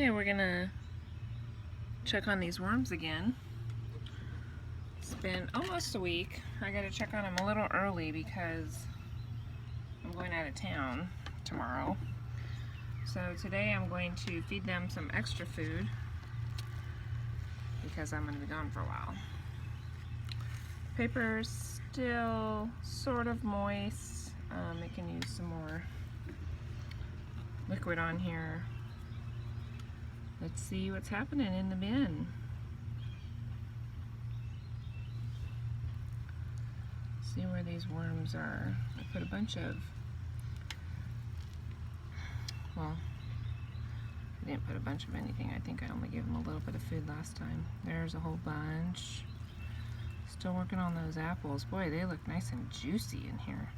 Okay, we're gonna check on these worms again. It's been almost a week. I gotta check on them a little early because I'm going out of town tomorrow. So today I'm going to feed them some extra food because I'm gonna be gone for a while. Paper's still sort of moist. It can use some more liquid on here. Let's see what's happening in the bin. See where these worms are. I put a bunch of, well, I didn't put a bunch of anything. I think I only gave them a little bit of food last time. There's a whole bunch. Still working on those apples. Boy, they look nice and juicy in here.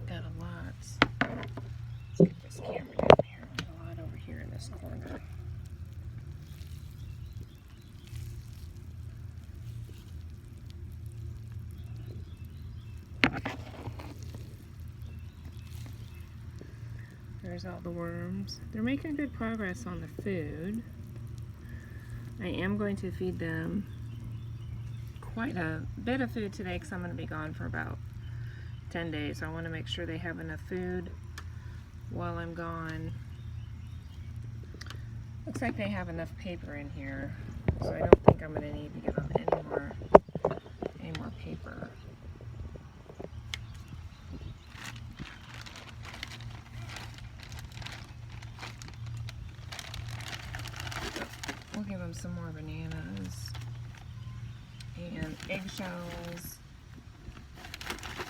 Got a lot. Let's get this camera down here. Got a lot over here in this corner. There's all the worms. They're making good progress on the food. I am going to feed them quite a bit of food today because I'm going to be gone for about 10 days. So I want to make sure they have enough food while I'm gone. Looks like they have enough paper in here, so I don't think I'm going to need to give them any more paper. We'll give them some more bananas and eggshells.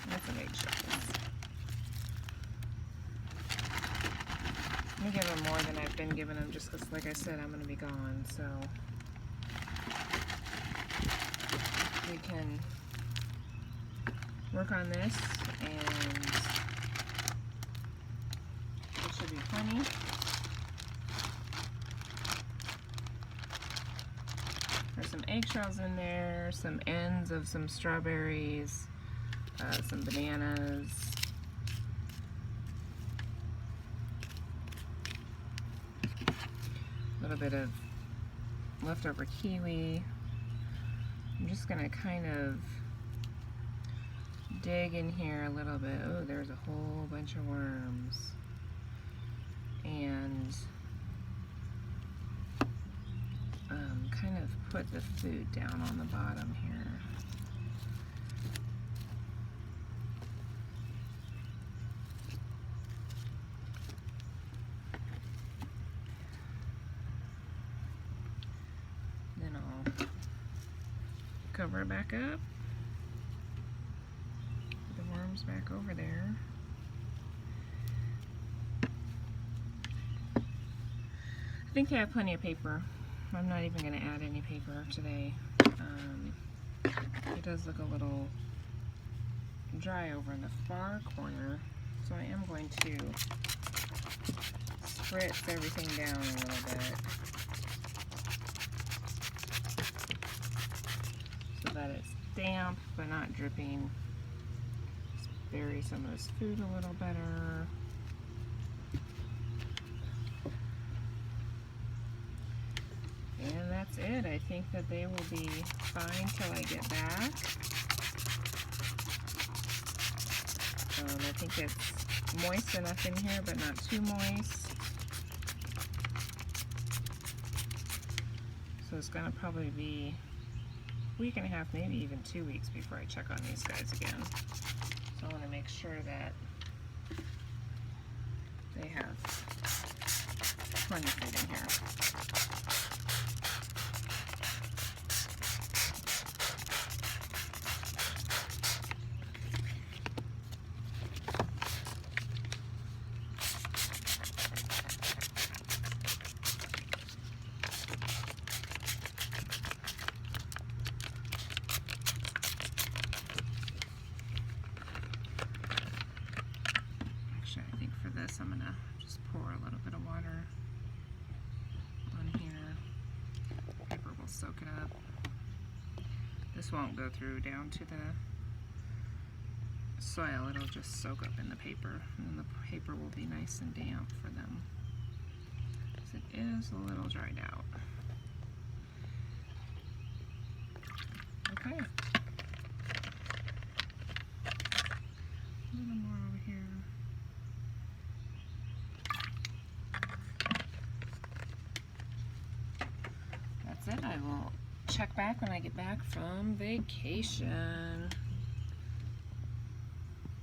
That's some eggshells. Let me give them more than I've been giving them just because, like I said, I'm going to be gone. So we can work on this and it should be plenty. There's some eggshells in there, some ends of some strawberries, some bananas, a little bit of leftover kiwi. I'm just going to kind of dig in here a little bit. Oh, there's a whole bunch of worms. And kind of put the food down on the bottom here. Then I'll cover it back up. Put the worms back over there. I think they have plenty of paper. I'm not even going to add any paper today. It does look a little dry over in the far corner, so I am going to spritz everything down a little bit so that it's damp but not dripping. Just bury some of this food a little better. And that's it. I think that they will be fine till I get back. I think it's moist enough in here, but not too moist. So it's going to probably be a week and a half, maybe even 2 weeks before I check on these guys again. So I want to make sure that they have plenty of food in here. I think for this I'm going to just pour a little bit of water on here. Paper will soak it up. This won't go through down to the soil, it'll just soak up in the paper, and the paper will be nice and damp for them. Because it is a little dried out. Okay. A little more over here. That's it. I will check back when I get back from vacation.